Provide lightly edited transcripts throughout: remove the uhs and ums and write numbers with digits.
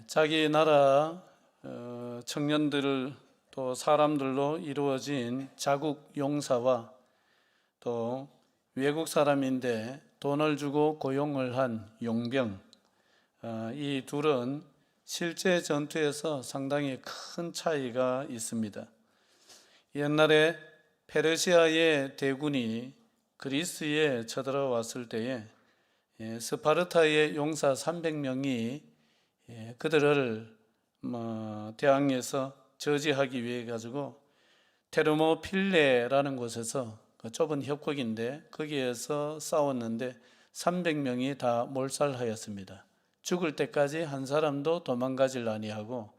자기 나라 청년들 또 사람들로 이루어진 자국 용사와 또 외국 사람인데 돈을 주고 고용을 한 용병, 이 둘은 실제 전투에서 상당히 큰 차이가 있습니다. 옛날에 페르시아의 대군이 그리스에 쳐들어왔을 때에 스파르타의 용사 300명이 그들을 대항해서 저지하기 위해 가지고 테르모필레라는 곳에서 그 좁은 협곡인데 거기에서 싸웠는데 300명이 다 몰살하였습니다. 죽을 때까지 한 사람도 도망가질 아니하고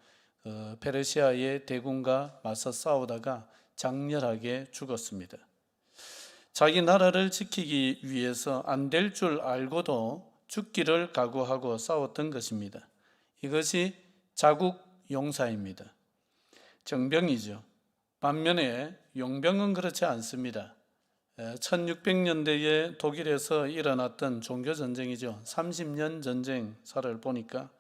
페르시아의 대군과 맞서 싸우다가 장렬하게 죽었습니다. 자기 나라를 지키기 위해서 안 될 줄 알고도 죽기를 각오하고 싸웠던 것입니다. 이것이 자국 용사입니다. 정병이죠. 반면에 용병은 그렇지 않습니다. 1600년대에 독일에서 일어났던 종교전쟁이죠. 30년 전쟁사를 보니까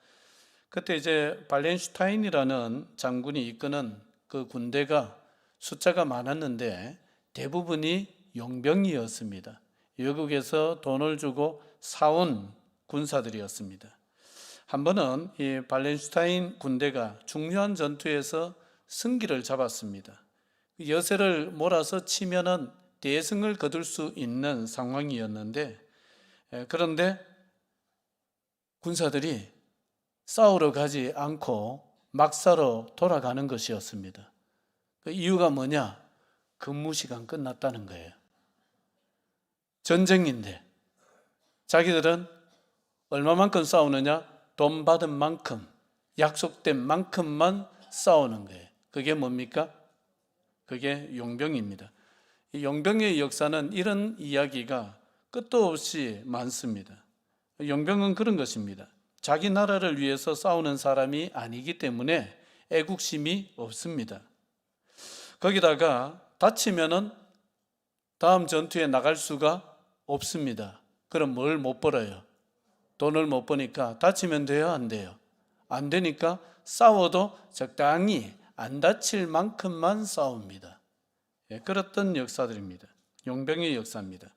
그때 이제 발렌슈타인이라는 장군이 이끄는 그 군대가 숫자가 많았는데 대부분이 용병이었습니다. 외국에서 돈을 주고 사온 군사들이었습니다. 한 번은 이 발렌슈타인 군대가 중요한 전투에서 승기를 잡았습니다. 여세를 몰아서 치면은 대승을 거둘 수 있는 상황이었는데, 그런데 군사들이 싸우러 가지 않고 막사로 돌아가는 것이었습니다. 그 이유가 뭐냐? 근무 시간 끝났다는 거예요. 전쟁인데 자기들은 얼마만큼 싸우느냐? 돈 받은 만큼, 약속된 만큼만 싸우는 거예요. 그게 뭡니까? 그게 용병입니다. 이 용병의 역사는 이런 이야기가 끝도 없이 많습니다. 용병은 그런 것입니다. 자기 나라를 위해서 싸우는 사람이 아니기 때문에 애국심이 없습니다. 거기다가 다치면은 다음 전투에 나갈 수가 없습니다. 그럼 뭘 못 벌어요? 돈을 못 버니까 다치면 돼요? 안 돼요? 안 되니까 싸워도 적당히 안 다칠 만큼만 싸웁니다. 그랬던 역사들입니다. 용병의 역사입니다.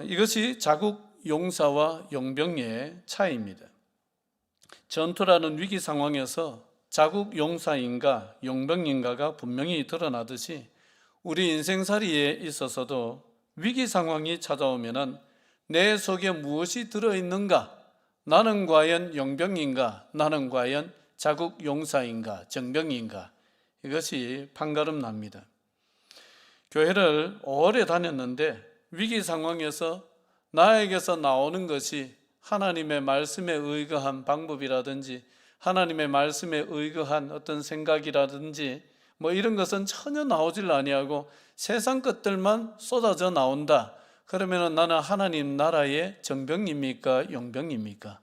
이것이 자국 용사와 용병의 차이입니다. 전투라는 위기 상황에서 자국 용사인가 용병인가가 분명히 드러나듯이 우리 인생살이에 있어서도 위기 상황이 찾아오면은 내 속에 무엇이 들어있는가? 나는 과연 용병인가? 나는 과연 자국 용사인가? 정병인가? 이것이 판가름 납니다. 교회를 오래 다녔는데 위기 상황에서 나에게서 나오는 것이 하나님의 말씀에 의거한 방법이라든지 하나님의 말씀에 의거한 어떤 생각이라든지 뭐 이런 것은 전혀 나오질 아니하고 세상 것들만 쏟아져 나온다. 그러면 나는 하나님 나라의 정병입니까? 용병입니까?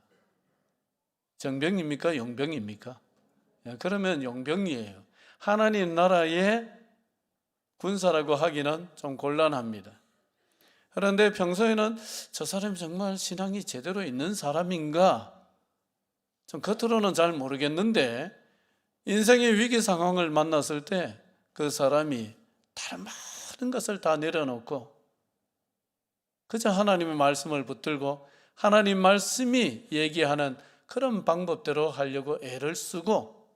정병입니까? 용병입니까? 그러면 용병이에요. 하나님 나라의 군사라고 하기는 좀 곤란합니다. 그런데 평소에는 저 사람이 정말 신앙이 제대로 있는 사람인가? 좀 겉으로는 잘 모르겠는데 인생의 위기 상황을 만났을 때 그 사람이 다른 많은 것을 다 내려놓고 그저 하나님의 말씀을 붙들고 하나님 말씀이 얘기하는 그런 방법대로 하려고 애를 쓰고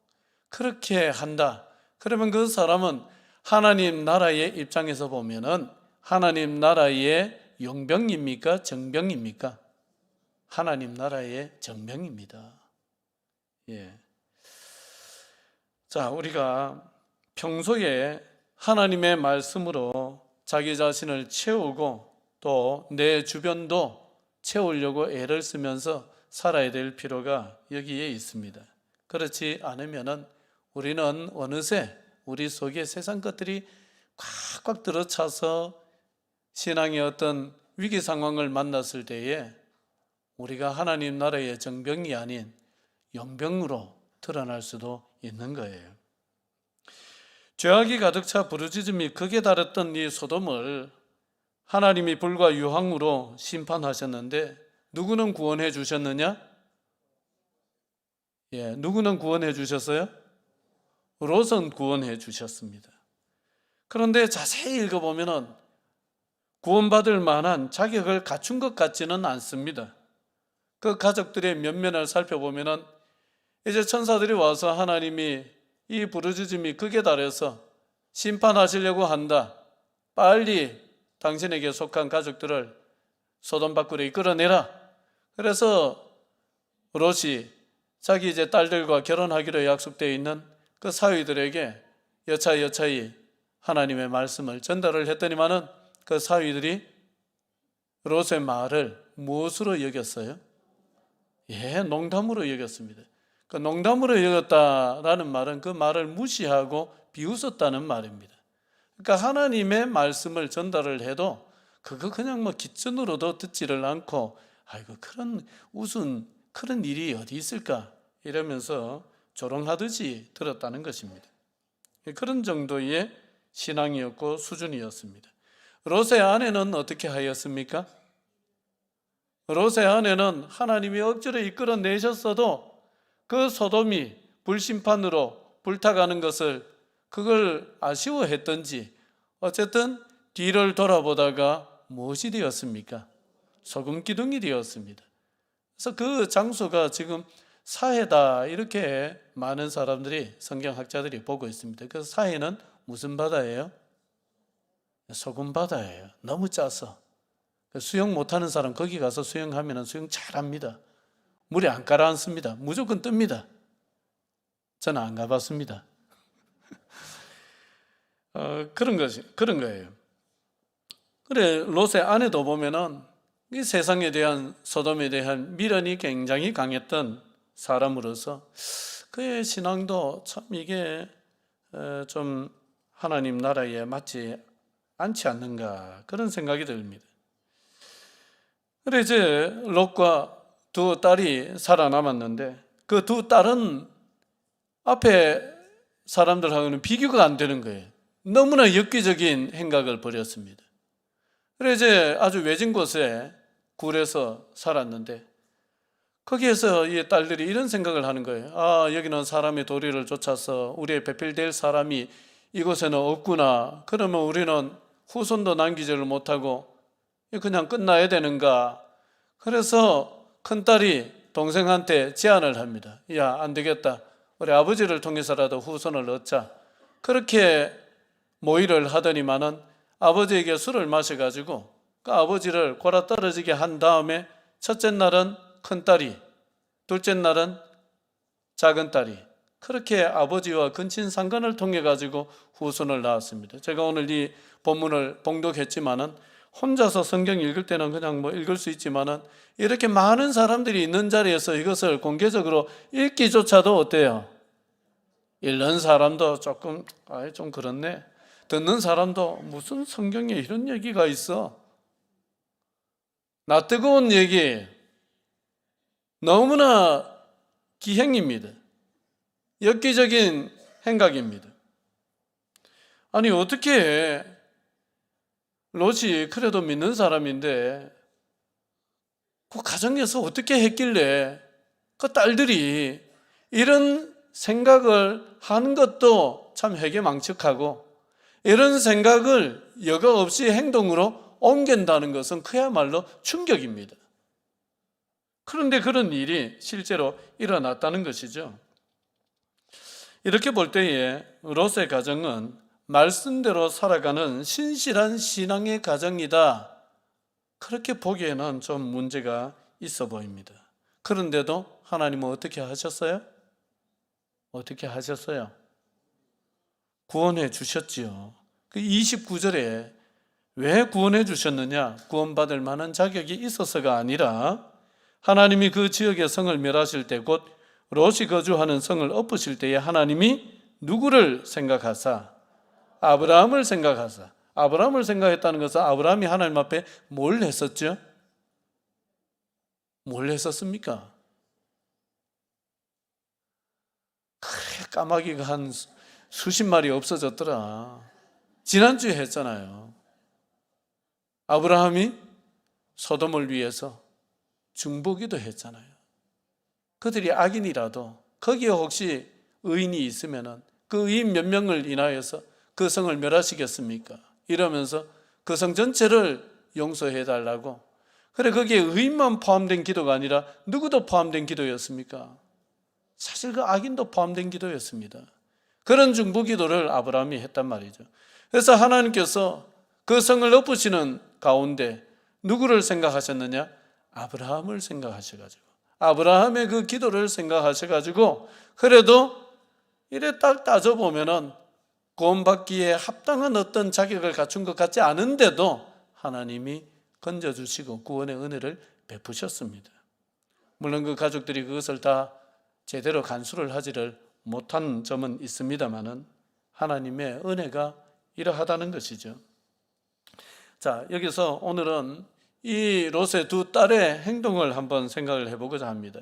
그렇게 한다. 그러면 그 사람은 하나님 나라의 입장에서 보면은 하나님 나라의 용병입니까? 정병입니까? 하나님 나라의 정병입니다. 자, 우리가 평소에 하나님의 말씀으로 자기 자신을 채우고 또 내 주변도 채우려고 애를 쓰면서 살아야 될 필요가 여기에 있습니다. 그렇지 않으면은 우리는 어느새 우리 속에 세상 것들이 꽉꽉 들어차서 신앙의 어떤 위기 상황을 만났을 때에 우리가 하나님 나라의 정병이 아닌 용병으로 드러날 수도 있는 거예요. 죄악이 가득 차 부르짖음이 극에 달했던 이 소돔을 하나님이 불과 유황으로 심판하셨는데 누구는 구원해 주셨느냐? 누구는 구원해 주셨어요? 롯은 구원해 주셨습니다. 그런데 자세히 읽어보면은 구원받을 만한 자격을 갖춘 것 같지는 않습니다. 그 가족들의 면면을 살펴보면은 이제 천사들이 와서 하나님이 이 부르짖음이 극에 달해서 심판하시려고 한다. 빨리 당신에게 속한 가족들을 소돔 밖으로 이끌어내라. 그래서 롯이 자기 이제 딸들과 결혼하기로 약속되어 있는 그 사위들에게 여차여차히 하나님의 말씀을 전달을 했더니만은 그 사위들이 롯의 말을 무엇으로 여겼어요? 농담으로 여겼습니다. 그 농담으로 여겼다라는 말은 그 말을 무시하고 비웃었다는 말입니다. 그러니까 하나님의 말씀을 전달을 해도 그거 그냥 기준으로도 듣지를 않고 아이고 그런 우스운 그런 일이 어디 있을까 이러면서 조롱하듯이 들었다는 것입니다. 그런 정도의 신앙이었고 수준이었습니다. 롯의 아내는 어떻게 하였습니까? 롯의 아내는 하나님이 억지로 이끌어내셨어도 그 소돔이 불심판으로 불타가는 것을 그걸 아쉬워했던지 어쨌든 뒤를 돌아보다가 무엇이 되었습니까? 소금 기둥이 되었습니다. 그래서 그 장소가 지금 사해다 이렇게 많은 사람들이 성경학자들이 보고 있습니다. 그래서 사해는 무슨 바다예요? 소금 바다예요. 너무 짜서 수영 못하는 사람 거기 가서 수영하면 수영 잘합니다. 물에 안 가라앉습니다. 무조건 뜹니다. 저는 안 가봤습니다. 그런 거예요. 그래 롯의 아내도 보면은 이 세상에 대한 소돔에 대한 미련이 굉장히 강했던 사람으로서 그의 신앙도 참 이게 좀 하나님 나라에 맞지 않지 않는가 그런 생각이 듭니다. 그래 이제 롯과 두 딸이 살아남았는데 그 두 딸은 앞에 사람들하고는 비교가 안 되는 거예요. 너무나 엽기적인 행각을 벌였습니다. 그래 이제 아주 외진 곳에 굴에서 살았는데 거기에서 이 딸들이 이런 생각을 하는 거예요. 아, 여기는 사람의 도리를 쫓아서 우리의 배필될 사람이 이곳에는 없구나. 그러면 우리는 후손도 남기지를 못하고 그냥 끝나야 되는가. 그래서 큰딸이 동생한테 제안을 합니다. 야, 안 되겠다. 우리 아버지를 통해서라도 후손을 얻자. 그렇게 모의를 하더니만은 아버지에게 술을 마셔가지고 그 아버지를 골아 떨어지게 한 다음에 첫째 날은 큰딸이, 둘째 날은 작은딸이 그렇게 아버지와 근친상간을 통해 가지고 후손을 낳았습니다. 제가 오늘 이 본문을 봉독했지만은 혼자서 성경 읽을 때는 그냥 읽을 수 있지만은 이렇게 많은 사람들이 있는 자리에서 이것을 공개적으로 읽기조차도 어때요? 읽는 사람도 조금 좀 그렇네. 듣는 사람도 무슨 성경에 이런 얘기가 있어? 나 뜨거운 얘기 너무나 기행입니다. 엽기적인 행각입니다. 아니 어떻게 롯이 그래도 믿는 사람인데 그 가정에서 어떻게 했길래 그 딸들이 이런 생각을 하는 것도 참 회개망측하고 이런 생각을 여과 없이 행동으로 옮긴다는 것은 그야말로 충격입니다. 그런데 그런 일이 실제로 일어났다는 것이죠. 이렇게 볼 때에 롯의 가정은 말씀대로 살아가는 신실한 신앙의 가정이다. 그렇게 보기에는 좀 문제가 있어 보입니다. 그런데도 하나님은 어떻게 하셨어요? 어떻게 하셨어요? 구원해 주셨지요. 그 29절에 왜 구원해 주셨느냐? 구원받을 만한 자격이 있어서가 아니라 하나님이 그 지역의 성을 멸하실 때 곧 롯이 거주하는 성을 엎으실 때에 하나님이 누구를 생각하사? 아브라함을 생각하사. 아브라함을 생각했다는 것은 아브라함이 하나님 앞에 뭘 했었죠? 뭘 했었습니까? 그래 까마귀가 한 수십 마리 없어졌더라. 지난주에 했잖아요. 아브라함이 소돔을 위해서 중보기도 했잖아요. 그들이 악인이라도 거기에 혹시 의인이 있으면은 그 의인 몇 명을 인하여서 그 성을 멸하시겠습니까? 이러면서 그 성 전체를 용서해 달라고. 그래, 거기에 의인만 포함된 기도가 아니라 누구도 포함된 기도였습니까? 사실 그 악인도 포함된 기도였습니다. 그런 중보 기도를 아브라함이 했단 말이죠. 그래서 하나님께서 그 성을 엎으시는 가운데 누구를 생각하셨느냐? 아브라함을 생각하셔가지고, 아브라함의 그 기도를 생각하셔가지고, 그래도 이래 딱 따져보면은 구원받기에 합당한 어떤 자격을 갖춘 것 같지 않은데도 하나님이 건져주시고 구원의 은혜를 베푸셨습니다. 물론 그 가족들이 그것을 다 제대로 간수를 하지를 못한 점은 있습니다만은 하나님의 은혜가 이러하다는 것이죠. 자, 여기서 오늘은 이 롯의 두 딸의 행동을 한번 생각을 해보고자 합니다.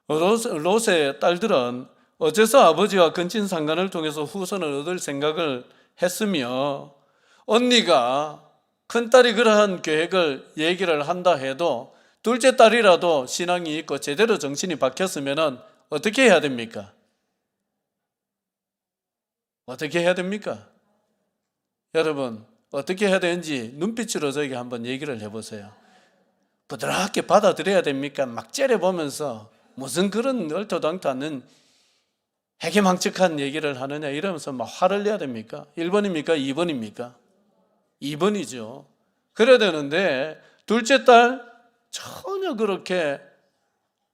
롯의 딸들은 어째서 아버지와 근친 상간을 통해서 후손을 얻을 생각을 했으며, 언니가 큰딸이 그러한 계획을 얘기를 한다 해도 둘째 딸이라도 신앙이 있고 제대로 정신이 박혔으면 어떻게 해야 됩니까? 어떻게 해야 됩니까? 여러분, 어떻게 해야 되는지 눈빛으로 저에게 한번 얘기를 해보세요. 부드럽게 받아들여야 됩니까? 막 째려보면서 무슨 그런 얼토당토 않는 해괴망측한 얘기를 하느냐 이러면서 막 화를 내야 됩니까? 1번입니까? 2번입니까? 2번이죠. 그래야 되는데 둘째 딸 전혀 그렇게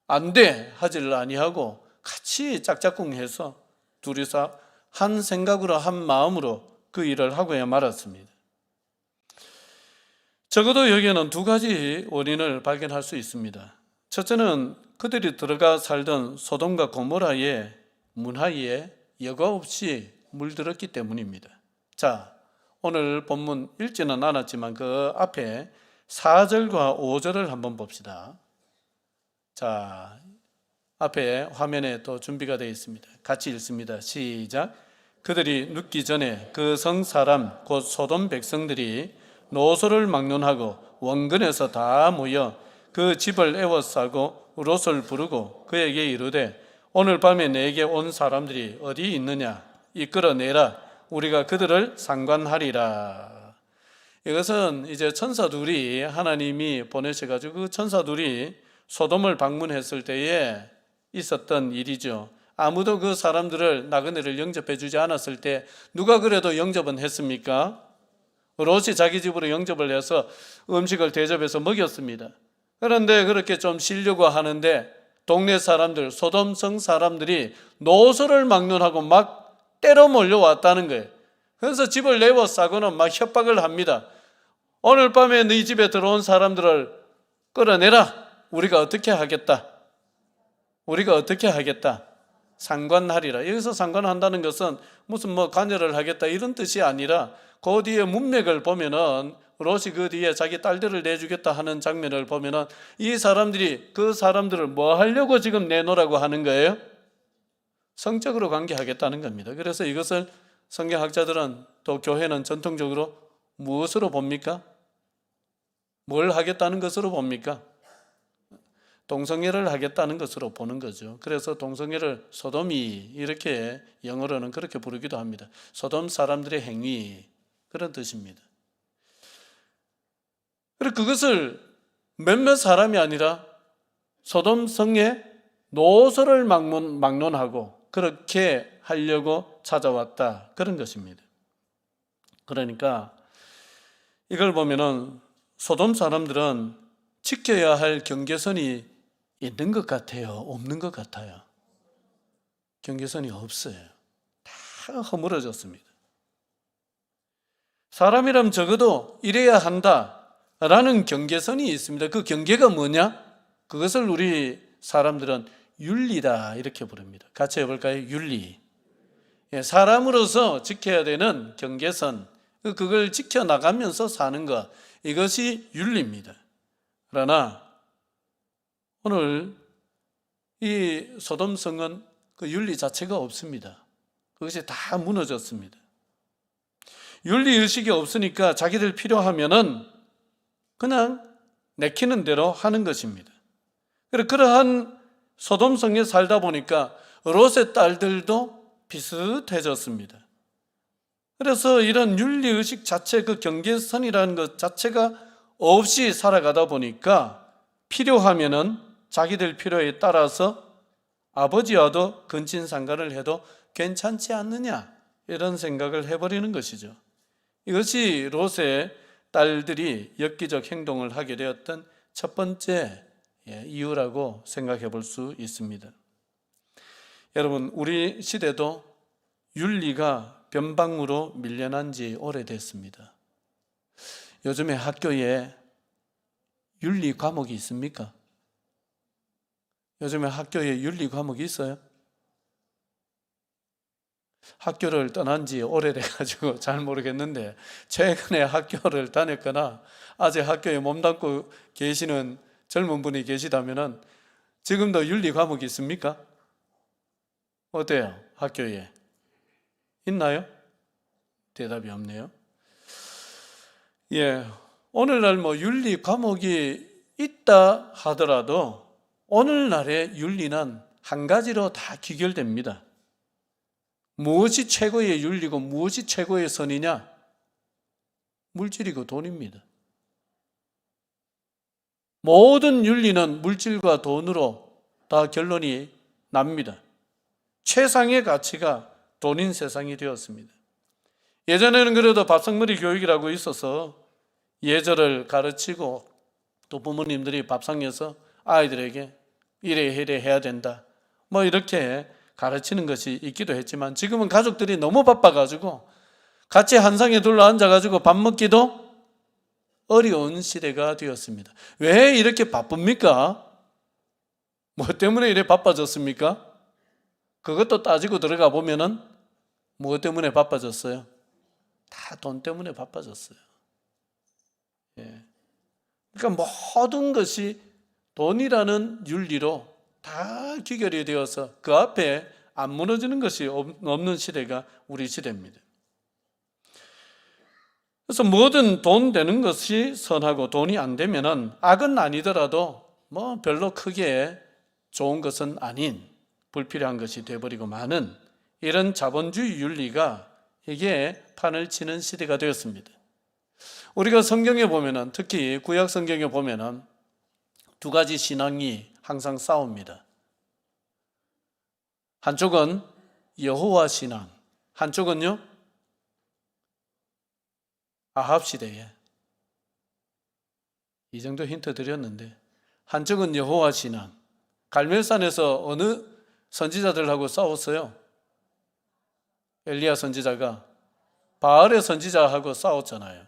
안 돼 하지를 아니하고 같이 짝짝꿍해서 둘이서 한 생각으로 한 마음으로 그 일을 하고야 말았습니다. 적어도 여기에는 두 가지 원인을 발견할 수 있습니다. 첫째는 그들이 들어가 살던 소돔과 고모라의 문화에 여과 없이 물들었기 때문입니다. 자, 오늘 본문 읽지는 않았지만 그 앞에 4절과 5절을 한번 봅시다. 자, 앞에 화면에 또 준비가 되어 있습니다. 같이 읽습니다. 시작. 그들이 눕기 전에 그 성 사람 곧 소돔 백성들이 노소를 막론하고 원근에서 다 모여 그 집을 에워싸고 롯을 부르고 그에게 이르되 오늘 밤에 내게 온 사람들이 어디 있느냐 이끌어내라 우리가 그들을 상관하리라. 이것은 이제 천사 둘이 하나님이 보내셔가지고 그 천사 둘이 소돔을 방문했을 때에 있었던 일이죠. 아무도 그 사람들을 나그네를 영접해 주지 않았을 때 누가 그래도 영접은 했습니까? 롯이 자기 집으로 영접을 해서 음식을 대접해서 먹였습니다. 그런데 그렇게 좀 쉬려고 하는데 동네 사람들, 소돔성 사람들이 노소를 막론하고 막 때려 몰려왔다는 거예요. 그래서 집을 내워싸고는 막 협박을 합니다. 오늘 밤에 네 집에 들어온 사람들을 끌어내라. 우리가 어떻게 하겠다. 우리가 어떻게 하겠다. 상관하리라. 여기서 상관한다는 것은 무슨 관여를 하겠다 이런 뜻이 아니라 그 뒤에 문맥을 보면은 롯이 그 뒤에 자기 딸들을 내주겠다 하는 장면을 보면은 이 사람들이 그 사람들을 뭐 하려고 지금 내놓으라고 하는 거예요? 성적으로 관계하겠다는 겁니다. 그래서 이것을 성경학자들은 또 교회는 전통적으로 무엇으로 봅니까? 뭘 하겠다는 것으로 봅니까? 동성애를 하겠다는 것으로 보는 거죠. 그래서 동성애를 소돔이 이렇게 영어로는 그렇게 부르기도 합니다. 소돔 사람들의 행위 그런 뜻입니다. 그리고 그것을 몇몇 사람이 아니라 소돔 성에 노소를 막론하고 그렇게 하려고 찾아왔다 그런 것입니다. 그러니까 이걸 보면은 소돔 사람들은 지켜야 할 경계선이 있는 것 같아요? 없는 것 같아요? 경계선이 없어요. 다 허물어졌습니다. 사람이라면 적어도 이래야 한다라는 경계선이 있습니다. 그 경계가 뭐냐? 그것을 우리 사람들은 윤리다 이렇게 부릅니다. 같이 해볼까요? 윤리. 사람으로서 지켜야 되는 경계선, 그걸 지켜나가면서 사는 것, 이것이 윤리입니다. 그러나 오늘 이 소돔성은 그 윤리 자체가 없습니다. 그것이 다 무너졌습니다. 윤리의식이 없으니까 자기들 필요하면은 그냥 내키는 대로 하는 것입니다. 그러한 소돔성에 살다 보니까 롯의 딸들도 비슷해졌습니다. 그래서 이런 윤리의식 자체, 그 경계선이라는 것 자체가 없이 살아가다 보니까 필요하면은 자기들 필요에 따라서 아버지와도 근친상간을 해도 괜찮지 않느냐, 이런 생각을 해버리는 것이죠. 이것이 롯의 딸들이 엽기적 행동을 하게 되었던 첫 번째 이유라고 생각해 볼 수 있습니다. 여러분, 우리 시대도 윤리가 변방으로 밀려난 지 오래됐습니다. 요즘에 학교에 윤리 과목이 있습니까? 요즘에 학교에 윤리 과목이 있어요? 학교를 떠난 지 오래돼가지고 잘 모르겠는데, 최근에 학교를 다녔거나 아직 학교에 몸담고 계시는 젊은 분이 계시다면 지금도 윤리 과목이 있습니까? 어때요? 학교에 있나요? 대답이 없네요. 오늘날 윤리 과목이 있다 하더라도 오늘날의 윤리는 한 가지로 다 귀결됩니다. 무엇이 최고의 윤리고 무엇이 최고의 선이냐? 물질이고 돈입니다. 모든 윤리는 물질과 돈으로 다 결론이 납니다. 최상의 가치가 돈인 세상이 되었습니다. 예전에는 그래도 밥상머리 교육이라고 있어서 예절을 가르치고 또 부모님들이 밥상에서 아이들에게 이래 해야 된다, 이렇게 가르치는 것이 있기도 했지만, 지금은 가족들이 너무 바빠가지고 같이 한 상에 둘러 앉아가지고 밥 먹기도 어려운 시대가 되었습니다. 왜 이렇게 바쁩니까? 뭐 때문에 이렇게 바빠졌습니까? 그것도 따지고 들어가 보면은 무엇 때문에 바빠졌어요? 다 돈 때문에 바빠졌어요. 그러니까 모든 것이 돈이라는 윤리로 다 귀결이 되어서 그 앞에 안 무너지는 것이 없는 시대가 우리 시대입니다. 그래서 뭐든 돈 되는 것이 선하고, 돈이 안 되면은 악은 아니더라도 별로 크게 좋은 것은 아닌 불필요한 것이 되어버리고 마는 이런 자본주의 윤리가 이게 판을 치는 시대가 되었습니다. 우리가 성경에 보면은, 특히 구약 성경에 보면은 두 가지 신앙이 항상 싸웁니다. 한쪽은 여호와 신앙, 한쪽은요 아합 시대에, 이 정도 힌트 드렸는데, 한쪽은 여호와 신앙. 갈멜산에서 어느 선지자들하고 싸웠어요? 엘리야 선지자가 바알의 선지자하고 싸웠잖아요.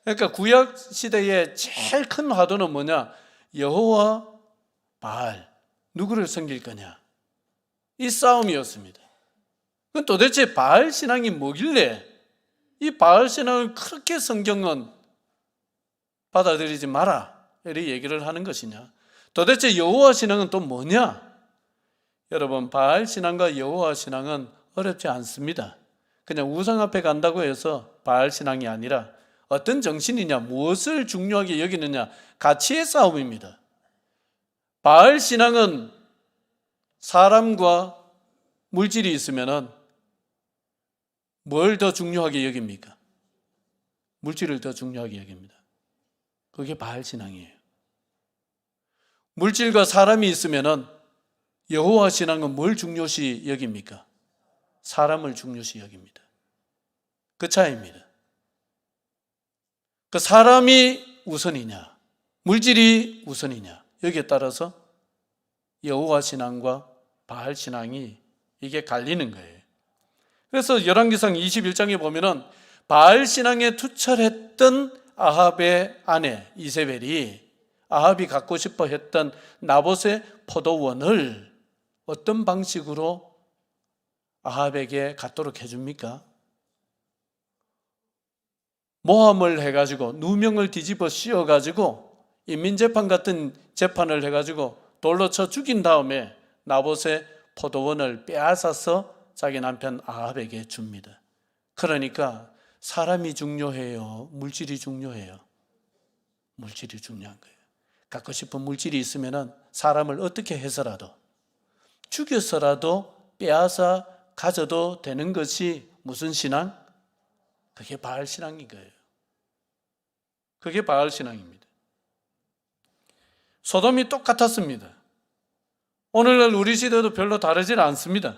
그러니까 구약 시대의 제일 큰 화두는 뭐냐? 여호와, 바알, 누구를 섬길 거냐? 이 싸움이었습니다. 그럼 도대체 바알 신앙이 뭐길래 이 바알 신앙을 그렇게 성경은 받아들이지 마라, 이렇게 얘기를 하는 것이냐? 도대체 여호와 신앙은 또 뭐냐? 여러분, 바알 신앙과 여호와 신앙은 어렵지 않습니다. 그냥 우상 앞에 간다고 해서 바알 신앙이 아니라 어떤 정신이냐, 무엇을 중요하게 여기느냐, 가치의 싸움입니다. 바알 신앙은 사람과 물질이 있으면은 뭘 더 중요하게 여깁니까? 물질을 더 중요하게 여깁니다. 그게 바알 신앙이에요. 물질과 사람이 있으면은 여호와 신앙은 뭘 중요시 여깁니까? 사람을 중요시 여깁니다. 그 차이입니다. 그 사람이 우선이냐, 물질이 우선이냐, 여기에 따라서 여호와 신앙과 바알 신앙이 이게 갈리는 거예요. 그래서 열왕기상 21장에 보면은 바알 신앙에 투철했던 아합의 아내 이세벨이 아합이 갖고 싶어 했던 나봇의 포도원을 어떤 방식으로 아합에게 갖도록 해줍니까? 모함을 해가지고 누명을 뒤집어 씌워가지고 인민재판 같은 재판을 해가지고 돌로 쳐 죽인 다음에 나봇의 포도원을 빼앗아서 자기 남편 아합에게 줍니다. 그러니까 사람이 중요해요? 물질이 중요해요? 물질이 중요한 거예요. 갖고 싶은 물질이 있으면 사람을 어떻게 해서라도 죽여서라도 빼앗아 가져도 되는 것이 무슨 신앙? 그게 바알 신앙인 거예요. 그게 바알 신앙입니다. 소돔이 똑같았습니다. 오늘날 우리 시대도 별로 다르질 않습니다.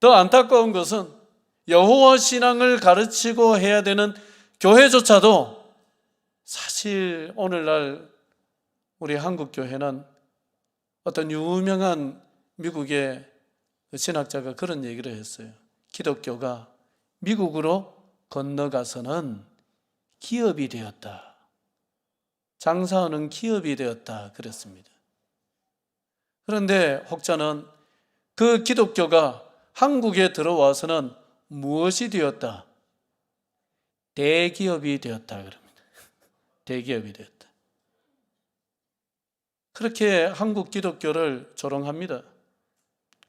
더 안타까운 것은 여호와 신앙을 가르치고 해야 되는 교회조차도 사실 오늘날 우리 한국 교회는 어떤 유명한 미국의 신학자가 그런 얘기를 했어요. 기독교가 미국으로 건너가서는 기업이 되었다. 장사하는 기업이 되었다. 그랬습니다. 그런데 혹자는 그 기독교가 한국에 들어와서는 무엇이 되었다? 대기업이 되었다. 그럽니다. 대기업이 되었다. 그렇게 한국 기독교를 조롱합니다.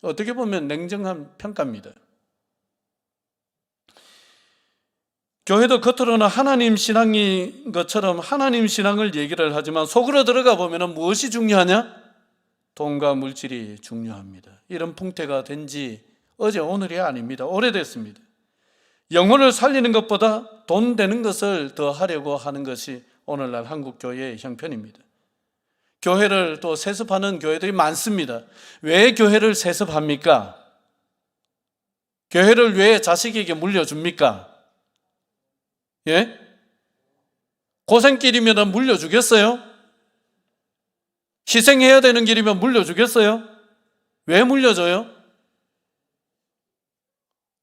어떻게 보면 냉정한 평가입니다. 교회도 겉으로는 하나님 신앙인 것처럼 하나님 신앙을 얘기를 하지만 속으로 들어가 보면 무엇이 중요하냐? 돈과 물질이 중요합니다. 이런 풍토가 된 지 어제 오늘이 아닙니다. 오래됐습니다. 영혼을 살리는 것보다 돈 되는 것을 더 하려고 하는 것이 오늘날 한국 교회의 형편입니다. 교회를 또 세습하는 교회들이 많습니다. 왜 교회를 세습합니까? 교회를 왜 자식에게 물려줍니까? 예? 고생길이면 물려주겠어요? 희생해야 되는 길이면 물려주겠어요? 왜 물려줘요?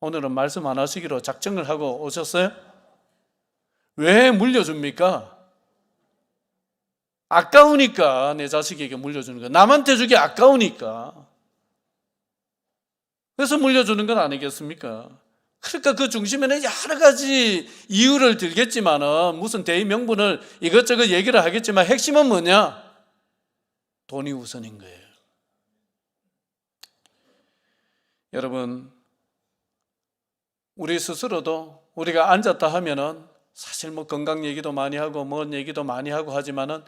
오늘은 말씀 안 하시기로 작정을 하고 오셨어요? 왜 물려줍니까? 아까우니까 내 자식에게 물려주는 거. 남한테 주기 아까우니까. 그래서 물려주는 건 아니겠습니까? 그러니까 그 중심에는 여러 가지 이유를 들겠지만은 무슨 대의 명분을 이것저것 얘기를 하겠지만 핵심은 뭐냐? 돈이 우선인 거예요. 여러분, 우리 스스로도 우리가 앉았다 하면은 사실 뭐 건강 얘기도 많이 하고 뭔 얘기도 많이 하고 하지만은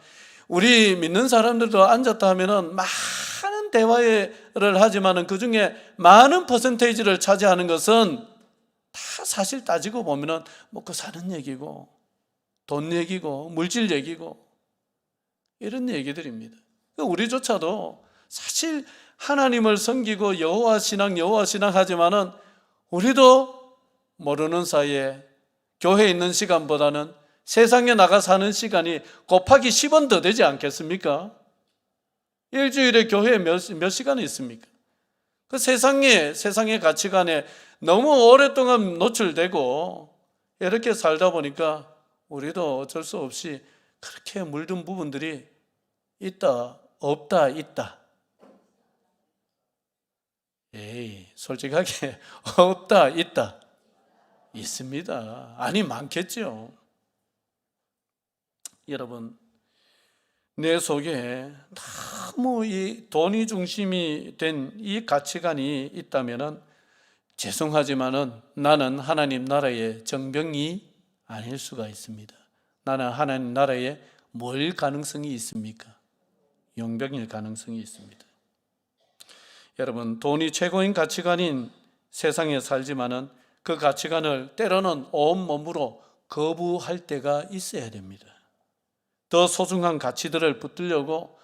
우리 믿는 사람들도 앉았다 하면은 많은 대화를 하지만은 그 중에 많은 퍼센테이지를 차지하는 것은 다 사실 따지고 보면은 먹고 사는 얘기고 돈 얘기고 물질 얘기고 이런 얘기들입니다. 우리조차도 사실 하나님을 섬기고 여호와 신앙 하지만은 우리도 모르는 사이에 교회에 있는 시간보다는 세상에 나가 사는 시간이 곱하기 10은 더 되지 않겠습니까? 일주일에 교회에 몇 시간이 있습니까? 그 세상의 가치관에 너무 오랫동안 노출되고 이렇게 살다 보니까 우리도 어쩔 수 없이 그렇게 물든 부분들이 있다, 없다, 있다. 솔직하게 없다, 있다. 있습니다. 아니, 많겠죠. 여러분, 내 속에 너무 이 돈이 중심이 된 이 가치관이 있다면은 죄송하지만은 나는 하나님 나라의 정병이 아닐 수가 있습니다. 나는 하나님 나라에 뭘 가능성이 있습니까? 용병일 가능성이 있습니다. 여러분, 돈이 최고인 가치관인 세상에 살지만은 그 가치관을 때로는 온몸으로 거부할 때가 있어야 됩니다. 더 소중한 가치들을 붙들려고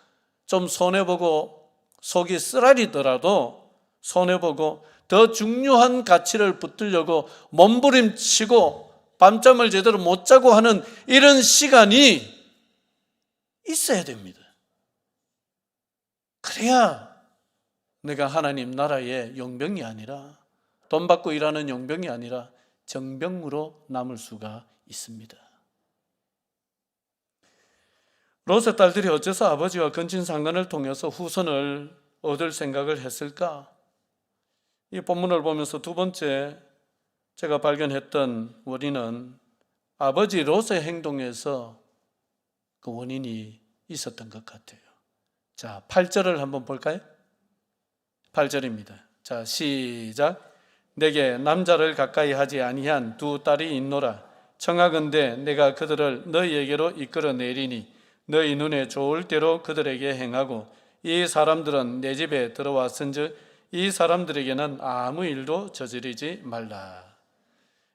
좀 손해보고 속이 쓰라리더라도 손해보고 더 중요한 가치를 붙들려고 몸부림치고 밤잠을 제대로 못 자고 하는 이런 시간이 있어야 됩니다. 그래야 내가 하나님 나라의 용병이 아니라 돈 받고 일하는 용병이 아니라 정병으로 남을 수가 있습니다. 롯의 딸들이 어째서 아버지와 근친상간을 통해서 후손을 얻을 생각을 했을까? 이 본문을 보면서 두 번째 제가 발견했던 원인은 아버지 롯의 행동에서 그 원인이 있었던 것 같아요. 자, 8절을 한번 볼까요? 8절입니다. 자, 시작. 내게 남자를 가까이 하지 아니한 두 딸이 있노라. 청하건대 내가 그들을 너희에게로 이끌어내리니 너희 눈에 좋을 대로 그들에게 행하고 이 사람들은 내 집에 들어왔은즉 이 사람들에게는 아무 일도 저지르지 말라.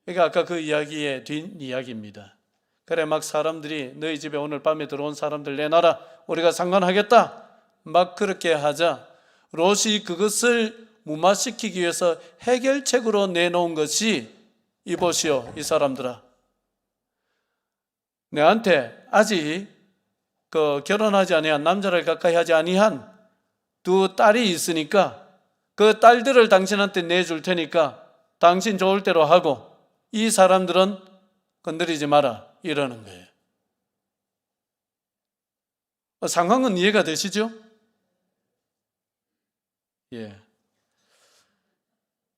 그러니까 아까 그 이야기의 뒷이야기입니다. 그래 막 사람들이 너희 집에 오늘 밤에 들어온 사람들 내놔라, 우리가 상관하겠다, 막 그렇게 하자 롯이 그것을 무마시키기 위해서 해결책으로 내놓은 것이, 이보시오 이 사람들아, 내한테 아직 결혼하지 아니한, 남자를 가까이 하지 아니한 두 딸이 있으니까 그 딸들을 당신한테 내줄 테니까 당신 좋을 대로 하고 이 사람들은 건드리지 마라, 이러는 거예요. 상황은 이해가 되시죠? 예.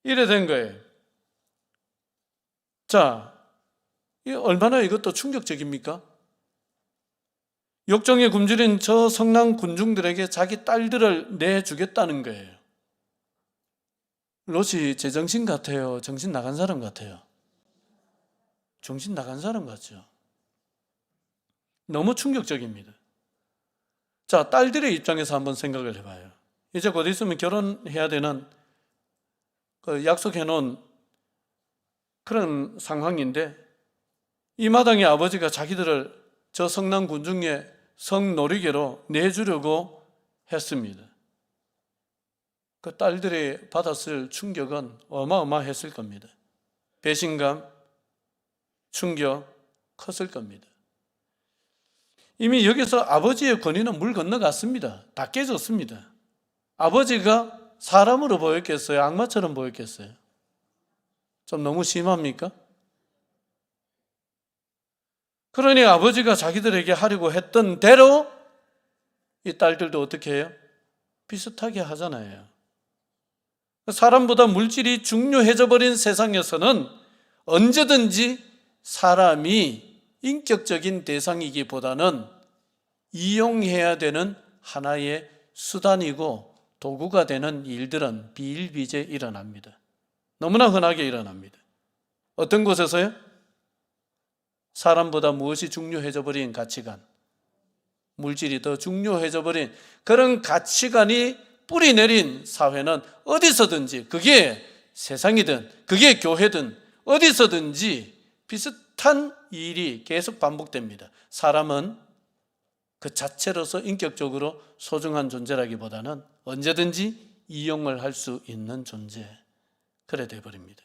이래 된 거예요. 자, 얼마나 이것도 충격적입니까? 욕정에 굶주린 저 성난 군중들에게 자기 딸들을 내주겠다는 거예요. 롯이 제정신 같아요? 정신 나간 사람 같아요? 정신 나간 사람 같죠? 너무 충격적입니다. 자, 딸들의 입장에서 한번 생각을 해봐요. 이제 곧 있으면 결혼해야 되는 약속해 놓은 그런 상황인데 이 마당에 아버지가 자기들을 저 성난 군중의 성놀이개로 내주려고 했습니다. 그 딸들이 받았을 충격은 어마어마했을 겁니다. 배신감, 충격 컸을 겁니다. 이미 여기서 아버지의 권위는 물 건너갔습니다. 다 깨졌습니다. 아버지가 사람으로 보였겠어요? 악마처럼 보였겠어요? 좀 너무 심합니까? 그러니 아버지가 자기들에게 하려고 했던 대로 이 딸들도 어떻게 해요? 비슷하게 하잖아요. 사람보다 물질이 중요해져 버린 세상에서는 언제든지 사람이 인격적인 대상이기보다는 이용해야 되는 하나의 수단이고 도구가 되는 일들은 비일비재 일어납니다. 너무나 흔하게 일어납니다. 어떤 곳에서요? 사람보다 무엇이 중요해져 버린 가치관, 물질이 더 중요해져 버린 그런 가치관이 뿌리 내린 사회는 어디서든지, 그게 세상이든 그게 교회든 어디서든지 비슷한 일이 계속 반복됩니다. 사람은 그 자체로서 인격적으로 소중한 존재라기보다는 언제든지 이용을 할 수 있는 존재, 그래 돼버립니다.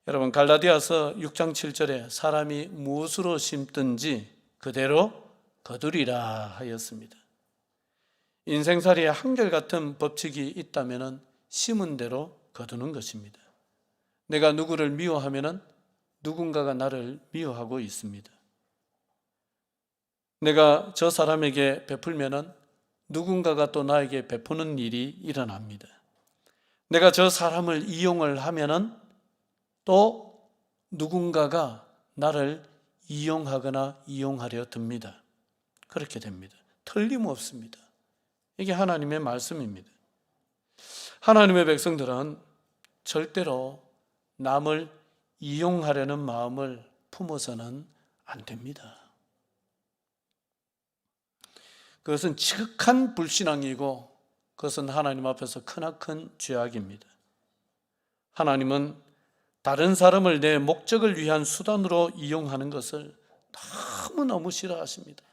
여러분, 갈라디아서 6장 7절에 사람이 무엇으로 심든지 그대로 거두리라 하였습니다. 인생살이에 한결같은 법칙이 있다면 심은 대로 거두는 것입니다. 내가 누구를 미워하면 누군가가 나를 미워하고 있습니다. 내가 저 사람에게 베풀면 누군가가 또 나에게 베푸는 일이 일어납니다. 내가 저 사람을 이용을 하면 또 누군가가 나를 이용하거나 이용하려 듭니다. 그렇게 됩니다. 틀림없습니다. 이게 하나님의 말씀입니다. 하나님의 백성들은 절대로 남을 이용하려는 마음을 품어서는 안 됩니다. 그것은 지극한 불신앙이고 그것은 하나님 앞에서 크나큰 죄악입니다. 하나님은 다른 사람을 내 목적을 위한 수단으로 이용하는 것을 너무너무 싫어하십니다.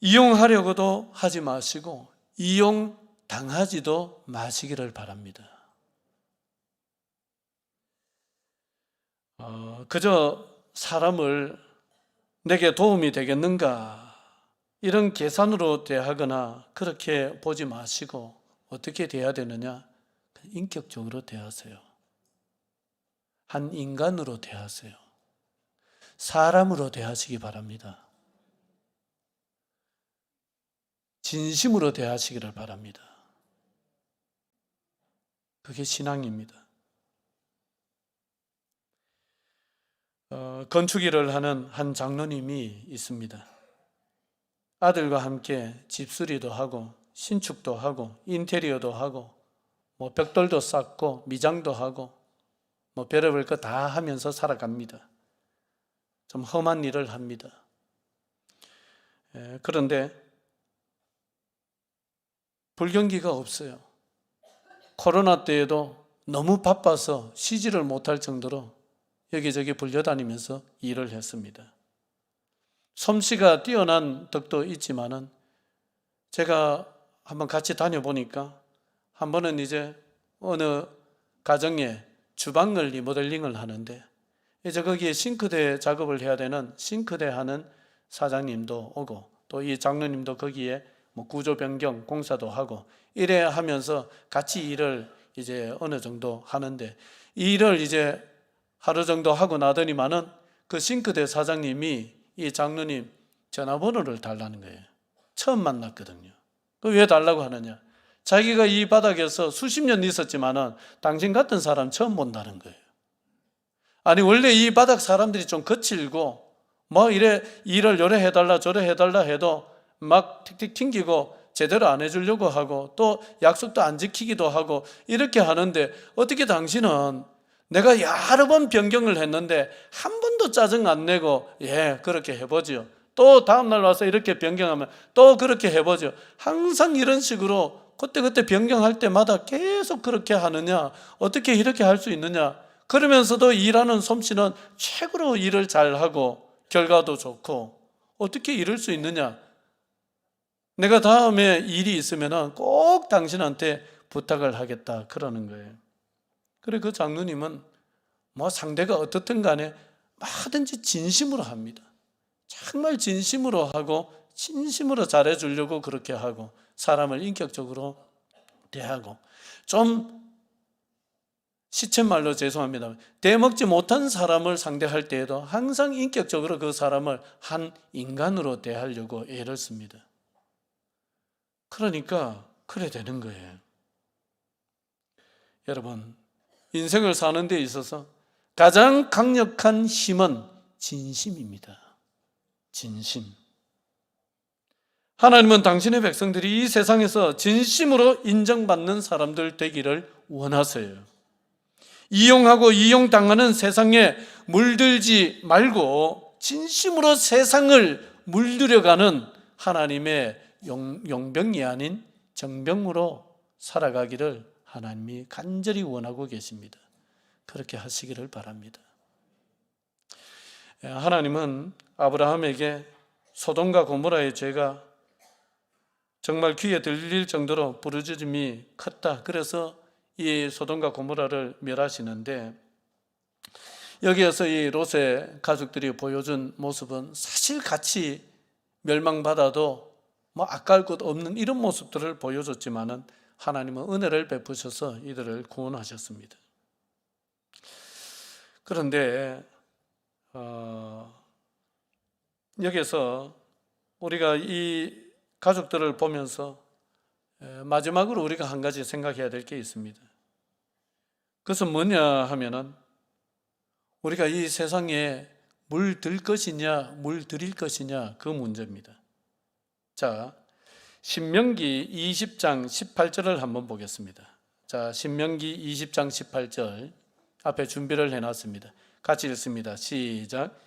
이용하려고도 하지 마시고 이용당하지도 마시기를 바랍니다. 그저 사람을 내게 도움이 되겠는가 이런 계산으로 대하거나 그렇게 보지 마시고 어떻게 대해야 되느냐? 인격적으로 대하세요. 한 인간으로 대하세요. 사람으로 대하시기 바랍니다. 진심으로 대하시기를 바랍니다. 그게 신앙입니다. 건축 일을 하는 한 장로님이 있습니다. 아들과 함께 집수리도 하고 신축도 하고 인테리어도 하고 벽돌도 쌓고 미장도 하고 별의별 거 다 하면서 살아갑니다. 좀 험한 일을 합니다. 그런데 불경기가 없어요. 코로나 때에도 너무 바빠서 쉬지를 못할 정도로 여기저기 불려다니면서 일을 했습니다. 솜씨가 뛰어난 덕도 있지만은 제가 한번 같이 다녀보니까 한 번은 이제 어느 가정에 주방을 리모델링을 하는데 이제 거기에 싱크대 작업을 해야 되는 싱크대 하는 사장님도 오고 또 이 장로님도 거기에 뭐 구조 변경 공사도 하고 이래 하면서 같이 일을 이제 어느 정도 하는데 이 일을 이제 하루 정도 하고 나더니만은 그 싱크대 사장님이 이 장로님 전화번호를 달라는 거예요. 처음 만났거든요. 그 왜 달라고 하느냐? 자기가 이 바닥에서 수십 년 있었지만은 당신 같은 사람 처음 본다는 거예요. 아니 원래 이 바닥 사람들이 좀 거칠고 뭐 이래 일을 요래 해달라 저래 해달라 해도 막 틱틱 튕기고 제대로 안 해주려고 하고 또 약속도 안 지키기도 하고 이렇게 하는데 어떻게 당신은 내가 여러 번 변경을 했는데 한 번도 짜증 안 내고 그렇게 해보죠. 또 다음날 와서 이렇게 변경하면 또 그렇게 해보죠. 항상 이런 식으로 그때 변경할 때마다 계속 그렇게 하느냐, 어떻게 이렇게 할 수 있느냐. 그러면서도 일하는 솜씨는 최고로 일을 잘하고 결과도 좋고 어떻게 이럴 수 있느냐. 내가 다음에 일이 있으면 꼭 당신한테 부탁을 하겠다 그러는 거예요. 그래 그 장로님은 뭐 상대가 어떻든 간에 뭐든지 진심으로 합니다. 정말 진심으로 하고 진심으로 잘해주려고 그렇게 하고 사람을 인격적으로 대하고 좀 시쳇말로 죄송합니다. 대먹지 못한 사람을 상대할 때에도 항상 인격적으로 그 사람을 한 인간으로 대하려고 애를 씁니다. 그러니까 그래 되는 거예요. 여러분 인생을 사는 데 있어서 가장 강력한 힘은 진심입니다. 진심. 하나님은 당신의 백성들이 이 세상에서 진심으로 인정받는 사람들 되기를 원하세요. 이용하고 이용당하는 세상에 물들지 말고 진심으로 세상을 물들여가는 하나님의 용병이 아닌 정병으로 살아가기를 하나님이 간절히 원하고 계십니다. 그렇게 하시기를 바랍니다. 하나님은 아브라함에게 소돔과 고모라의 죄가 정말 귀에 들릴 정도로 부르짖음이 컸다. 그래서 이 소돔과 고모라를 멸하시는데 여기에서 이 롯의 가족들이 보여준 모습은 사실 같이 멸망받아도 뭐 아까울 것 없는 이런 모습들을 보여줬지만은 하나님은 은혜를 베푸셔서 이들을 구원하셨습니다. 그런데 여기서 우리가 이 가족들을 보면서 마지막으로 우리가 한 가지 생각해야 될 게 있습니다. 그것은 뭐냐 하면은 우리가 이 세상에 물들 것이냐 물들일 것이냐 그 문제입니다. 자, 신명기 20장 18절을 한번 보겠습니다. 자, 신명기 20장 18절 앞에 준비를 해놨습니다. 같이 읽습니다. 시작.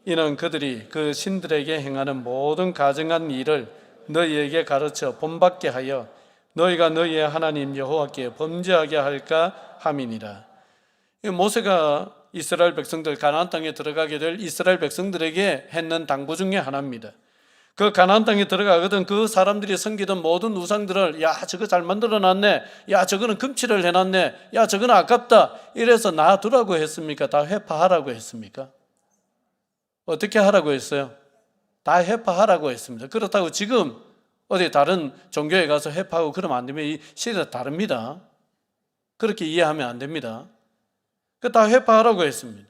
이는 그들이 그 신들에게 행하는 모든 가증한 일을 너희에게 가르쳐 본받게 하여 너희가 너희의 하나님 여호와께 범죄하게 할까 함이니라. 모세가 이스라엘 백성들 가나안 땅에 들어가게 될 이스라엘 백성들에게 했는 당부 중에 하나입니다. 그 가나안 땅에 들어가거든 그 사람들이 섬기던 모든 우상들을 저거 잘 만들어놨네, 저거는 금칠을 해놨네, 저거는 아깝다 이래서 놔두라고 했습니까? 다 회파하라고 했습니까? 어떻게 하라고 했어요? 다 회파하라고 했습니다. 그렇다고 지금 어디 다른 종교에 가서 회파하고 그러면 안 됩니다. 이 시대가 다릅니다. 그렇게 이해하면 안 됩니다. 다 회파하라고 했습니다.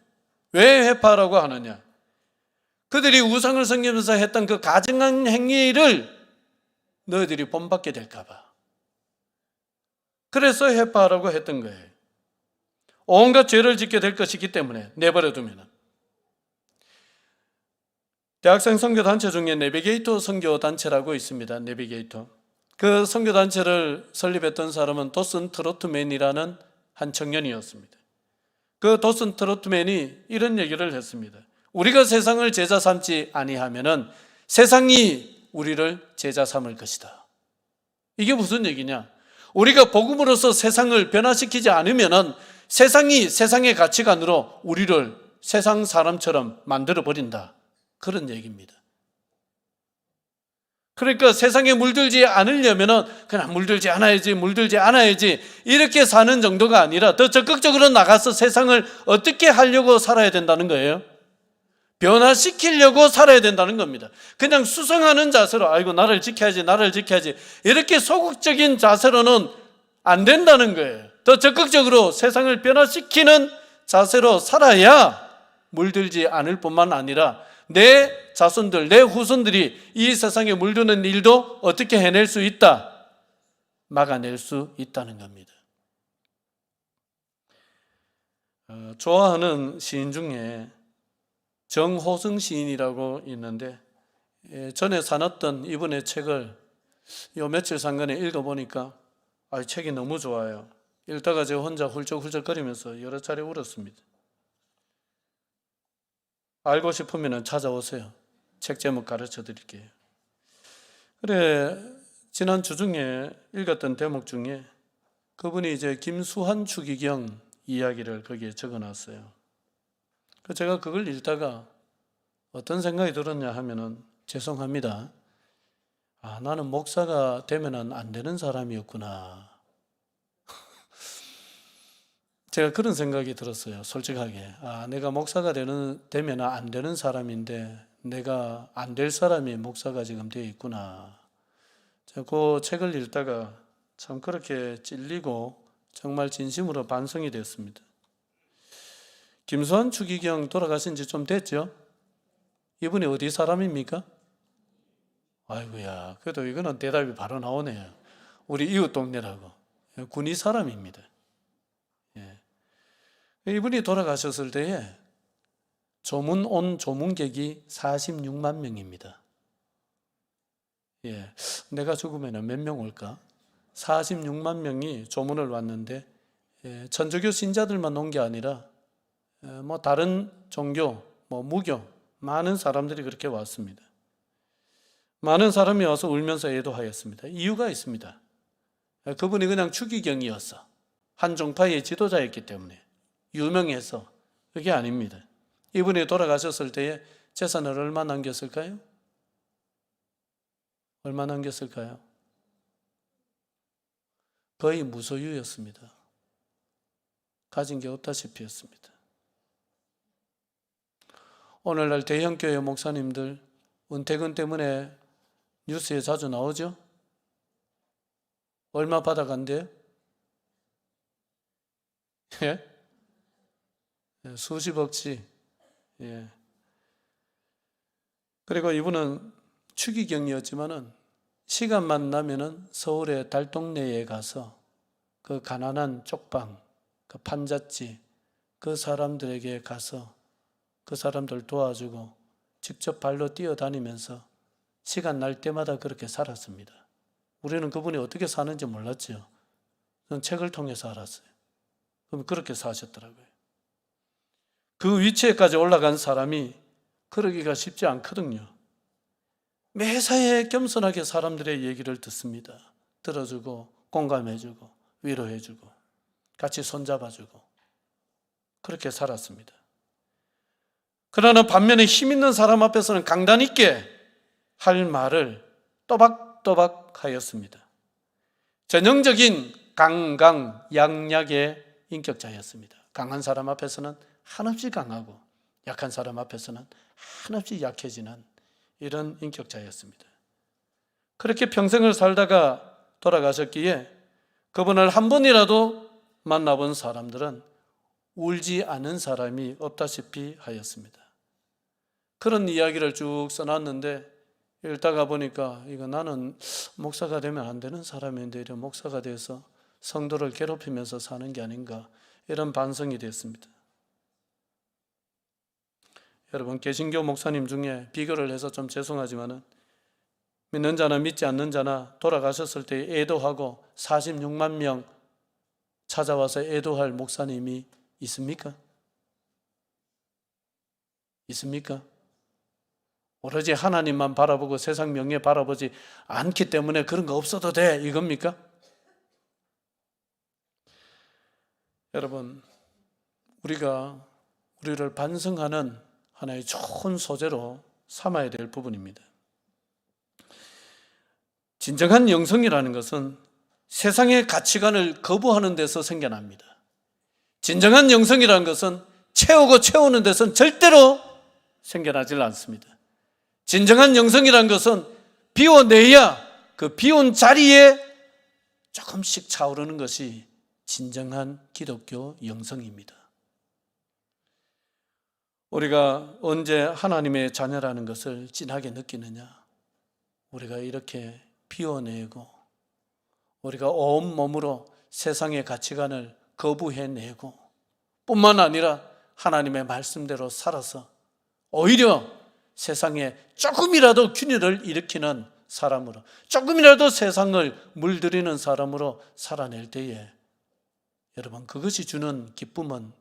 왜 회파하라고 하느냐? 그들이 우상을 섬기면서 했던 그 가증한 행위를 너희들이 본받게 될까 봐. 그래서 회파하라고 했던 거예요. 온갖 죄를 짓게 될 것이기 때문에 내버려 두면. 대학생 선교단체 중에 내비게이터 선교단체라고 있습니다. 내비게이터. 그 선교단체를 설립했던 사람은 도슨 트로트맨이라는 한 청년이었습니다. 그 도슨 트로트맨이 이런 얘기를 했습니다. 우리가 세상을 제자 삼지 아니하면은 세상이 우리를 제자 삼을 것이다. 이게 무슨 얘기냐? 우리가 복음으로서 세상을 변화시키지 않으면은 세상이 세상의 가치관으로 우리를 세상 사람처럼 만들어 버린다. 그런 얘기입니다. 그러니까 세상에 물들지 않으려면은 그냥 물들지 않아야지 이렇게 사는 정도가 아니라 더 적극적으로 나가서 세상을 어떻게 하려고 살아야 된다는 거예요. 변화시키려고 살아야 된다는 겁니다. 그냥 수성하는 자세로 아이고 나를 지켜야지 이렇게 소극적인 자세로는 안 된다는 거예요. 더 적극적으로 세상을 변화시키는 자세로 살아야 물들지 않을 뿐만 아니라 내 자손들, 내 후손들이 이 세상에 물드는 일도 어떻게 해낼 수 있다? 막아낼 수 있다는 겁니다. 좋아하는 시인 중에 정호승 시인이라고 있는데 전에 사놨던 이분의 책을 요 며칠 상간에 읽어보니까 책이 너무 좋아요. 읽다가 제가 혼자 훌쩍훌쩍거리면서 여러 차례 울었습니다. 알고 싶으면 찾아오세요. 책 제목 가르쳐 드릴게요. 그래, 지난 주 중에 읽었던 대목 중에 그분이 이제 김수환 추기경 이야기를 거기에 적어 놨어요. 제가 그걸 읽다가 어떤 생각이 들었냐 하면은 죄송합니다. 나는 목사가 되면은 안 되는 사람이었구나. 제가 그런 생각이 들었어요. 솔직하게. 내가 목사가 되면 안 되는 사람인데 내가 안 될 사람이 목사가 지금 되어 있구나. 그 책을 읽다가 참 그렇게 찔리고 정말 진심으로 반성이 됐습니다. 김수환 추기경 돌아가신 지 좀 됐죠? 이분이 어디 사람입니까? 아이고야, 그래도 이거는 대답이 바로 나오네요. 우리 이웃 동네라고. 군위 사람입니다. 이분이 돌아가셨을 때에 온 조문객이 46만 명입니다. 내가 죽으면 몇 명 올까? 46만 명이 조문을 왔는데 천주교 신자들만 온 게 아니라 다른 종교, 무교 많은 사람들이 그렇게 왔습니다. 많은 사람이 와서 울면서 애도하였습니다. 이유가 있습니다. 그분이 그냥 추기경이었어. 한 종파의 지도자였기 때문에 유명해서 그게 아닙니다. 이분이 돌아가셨을 때에 재산을 얼마 남겼을까요? 얼마 남겼을까요? 거의 무소유였습니다. 가진 게 없다시피 였습니다. 오늘날 대형교회 목사님들 은퇴금 때문에 뉴스에 자주 나오죠? 얼마 받아간대요? 수십억치. 그리고 이분은 추기경이었지만은 시간만 나면은 서울의 달동네에 가서 그 가난한 쪽방, 그 판잣집, 그 사람들에게 가서 그 사람들 도와주고 직접 발로 뛰어다니면서 시간 날 때마다 그렇게 살았습니다. 우리는 그분이 어떻게 사는지 몰랐죠. 저는 책을 통해서 알았어요. 그럼 그렇게 사셨더라고요. 그 위치에까지 올라간 사람이 그러기가 쉽지 않거든요. 매사에 겸손하게 사람들의 얘기를 듣습니다. 들어주고 공감해주고 위로해주고 같이 손잡아주고 그렇게 살았습니다. 그러나 반면에 힘 있는 사람 앞에서는 강단 있게 할 말을 또박또박 하였습니다. 전형적인 강강약약의 인격자였습니다. 강한 사람 앞에서는 한없이 강하고 약한 사람 앞에서는 한없이 약해지는 이런 인격자였습니다. 그렇게 평생을 살다가 돌아가셨기에 그분을 한 번이라도 만나본 사람들은 울지 않은 사람이 없다시피 하였습니다. 그런 이야기를 쭉 써놨는데 읽다가 보니까 이거 나는 목사가 되면 안 되는 사람인데 이런 목사가 돼서 성도를 괴롭히면서 사는 게 아닌가 이런 반성이 됐습니다. 여러분 개신교 목사님 중에 비교를 해서 좀 죄송하지만은 믿는 자나 믿지 않는 자나 돌아가셨을 때 애도하고 46만 명 찾아와서 애도할 목사님이 있습니까? 있습니까? 오로지 하나님만 바라보고 세상 명예 바라보지 않기 때문에 그런 거 없어도 돼, 이겁니까? 여러분, 우리를 반성하는 하나의 좋은 소재로 삼아야 될 부분입니다. 진정한 영성이라는 것은 세상의 가치관을 거부하는 데서 생겨납니다. 진정한 영성이라는 것은 채우는 데서는 절대로 생겨나지 않습니다. 진정한 영성이라는 것은 비워내야 그 비운 자리에 조금씩 차오르는 것이 진정한 기독교 영성입니다. 우리가 언제 하나님의 자녀라는 것을 진하게 느끼느냐? 우리가 이렇게 비워내고 우리가 온몸으로 세상의 가치관을 거부해내고 뿐만 아니라 하나님의 말씀대로 살아서 오히려 세상에 조금이라도 균열을 일으키는 사람으로, 조금이라도 세상을 물들이는 사람으로 살아낼 때에 여러분, 그것이 주는 기쁨은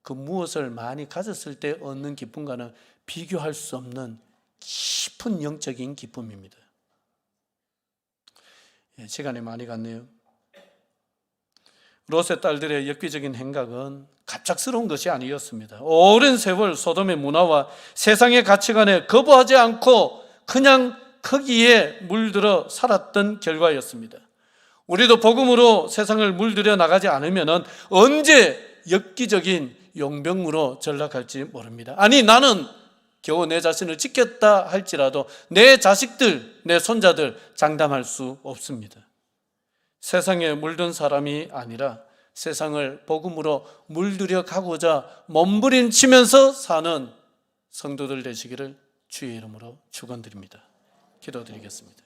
그 무엇을 많이 가졌을 때 얻는 기쁨과는 비교할 수 없는 깊은 영적인 기쁨입니다. 시간이 많이 갔네요. 롯의 딸들의 엽기적인 행각은 갑작스러운 것이 아니었습니다. 오랜 세월 소돔의 문화와 세상의 가치관에 거부하지 않고 그냥 거기에 물들어 살았던 결과였습니다. 우리도 복음으로 세상을 물들여 나가지 않으면 언제 엽기적인 용병으로 전락할지 모릅니다. 아니, 나는 겨우 내 자신을 지켰다 할지라도 내 자식들, 내 손자들 장담할 수 없습니다. 세상에 물든 사람이 아니라 세상을 복음으로 물들여 가고자 몸부림치면서 사는 성도들 되시기를 주의 이름으로 축원드립니다. 기도드리겠습니다.